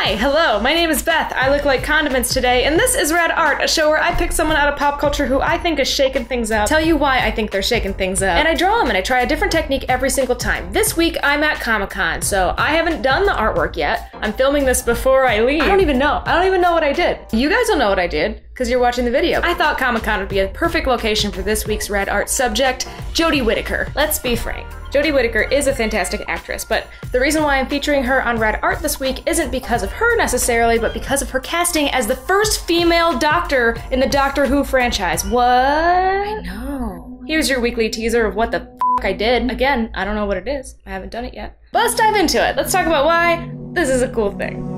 Hi, hello, my name is Beth. I look like condiments today, and this is Rad Art, a show where I pick someone out of pop culture who I think is shaking things up, tell you why I think they're shaking things up, and I draw them and I try a different technique every single time. This week I'm at Comic-Con, so I haven't done the artwork yet. I'm filming this before I leave. I don't even know what I did. You guys will know what I did, because you're watching the video. I thought Comic-Con would be a perfect location for this week's Rad Art subject, Jodie Whittaker. Let's be frank. Jodie Whittaker is a fantastic actress, but the reason why I'm featuring her on Rad Art this week isn't because of her necessarily, but because of her casting as the first female Doctor in the Doctor Who franchise. What? I know. Here's your weekly teaser of what the f I did. Again, I don't know what it is. I haven't done it yet. But let's dive into it. Let's talk about why this is a cool thing.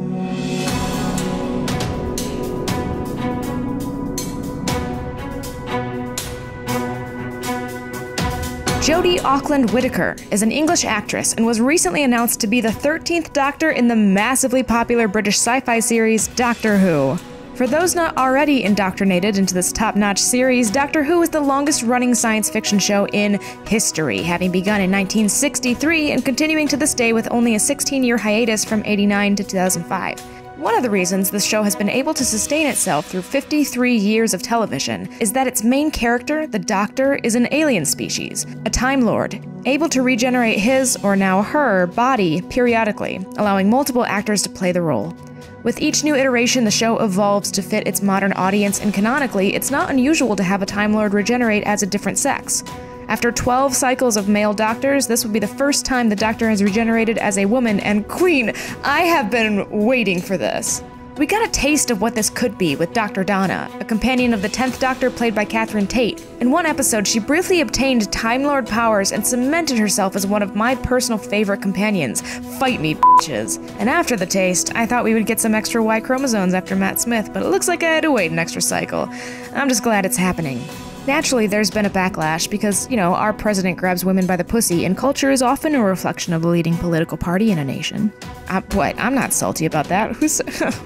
Jodie Auckland Whittaker is an English actress and was recently announced to be the 13th Doctor in the massively popular British sci-fi series Doctor Who. For those not already indoctrinated into this top-notch series, Doctor Who is the longest-running science fiction show in history, having begun in 1963 and continuing to this day with only a 16-year hiatus from '89 to 2005. One of the reasons this show has been able to sustain itself through 53 years of television is that its main character, the Doctor, is an alien species, a Time Lord, able to regenerate his, or now her, body periodically, allowing multiple actors to play the role. With each new iteration, the show evolves to fit its modern audience, and canonically, it's not unusual to have a Time Lord regenerate as a different sex. After 12 cycles of male doctors, this would be the first time the Doctor has regenerated as a woman, and Queen, I have been waiting for this. We got a taste of what this could be with Dr. Donna, a companion of the 10th Doctor played by Catherine Tate. In one episode, she briefly obtained Time Lord powers and cemented herself as one of my personal favorite companions. Fight me, bitches. And after the taste, I thought we would get some extra Y chromosomes after Matt Smith, but it looks like I had to wait an extra cycle. I'm just glad it's happening. Naturally, there's been a backlash because, you know, our president grabs women by the pussy, and culture is often a reflection of the leading political party in a nation. I'm not salty about that. Who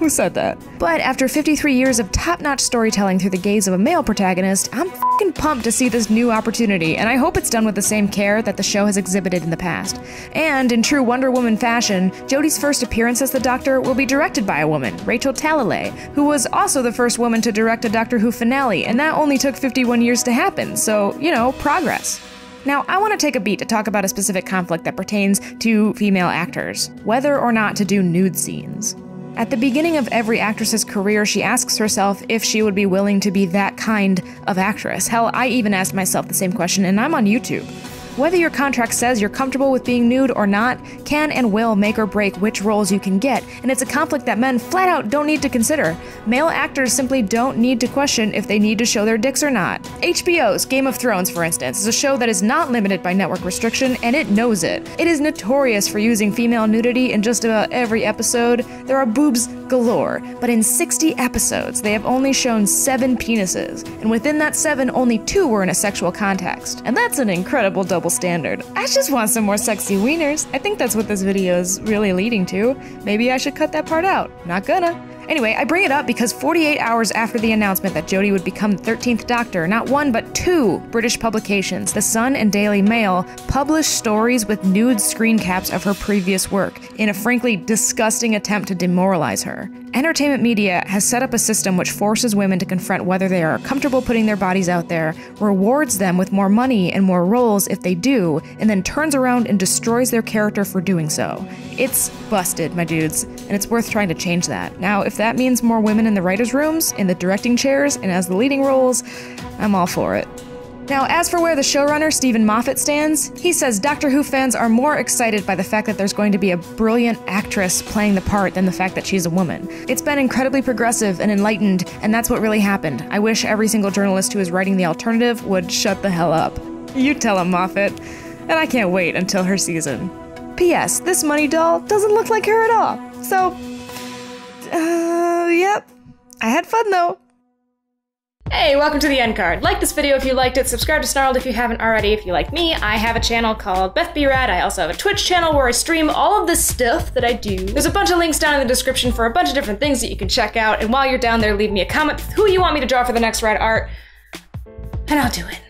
said that? But after 53 years of top-notch storytelling through the gaze of a male protagonist, I'm f***ing pumped to see this new opportunity, and I hope it's done with the same care that the show has exhibited in the past. And in true Wonder Woman fashion, Jodie's first appearance as the Doctor will be directed by a woman, Rachel Talalay, who was also the first woman to direct a Doctor Who finale, and that only took 51 years to happen, so, you know, progress. Now, I want to take a beat to talk about a specific conflict that pertains to female actors, whether or not to do nude scenes. At the beginning of every actress's career, she asks herself if she would be willing to be that kind of actress. Hell, I even asked myself the same question, and I'm on YouTube. Whether your contract says you're comfortable with being nude or not can and will make or break which roles you can get, and it's a conflict that men flat out don't need to consider. Male actors simply don't need to question if they need to show their dicks or not. HBO's Game of Thrones, for instance, is a show that is not limited by network restriction, and it knows it. It is notorious for using female nudity in just about every episode. There are boobs galore, but in 60 episodes, they have only shown 7 penises, and within that 7, only 2 were in a sexual context. And that's an incredible double standard. I just want some more sexy wieners. I think that's what this video is really leading to. Maybe I should cut that part out. Not gonna. Anyway, I bring it up because 48 hours after the announcement that Jodie would become the 13th Doctor, not one but 2 British publications, The Sun and Daily Mail, published stories with nude screen caps of her previous work, in a frankly disgusting attempt to demoralize her. Entertainment media has set up a system which forces women to confront whether they are comfortable putting their bodies out there, rewards them with more money and more roles if they do, and then turns around and destroys their character for doing so. It's busted, my dudes, and it's worth trying to change that. Now, if that means more women in the writers' rooms, in the directing chairs, and as the leading roles, I'm all for it. Now, as for where the showrunner, Stephen Moffat, stands, he says Doctor Who fans are more excited by the fact that there's going to be a brilliant actress playing the part than the fact that she's a woman. It's been incredibly progressive and enlightened, and that's what really happened. I wish every single journalist who is writing the alternative would shut the hell up. You tell him, Moffat. And I can't wait until her season. P.S. This Munny Doll doesn't look like her at all. So, yep. I had fun though. Hey, welcome to the end card. Like this video if you liked it, subscribe to Snarled if you haven't already. If you like me, I have a channel called Beth Be Rad. I also have a Twitch channel where I stream all of this stuff that I do. There's a bunch of links down in the description for a bunch of different things that you can check out, and while you're down there, leave me a comment with who you want me to draw for the next Rad Art, and I'll do it.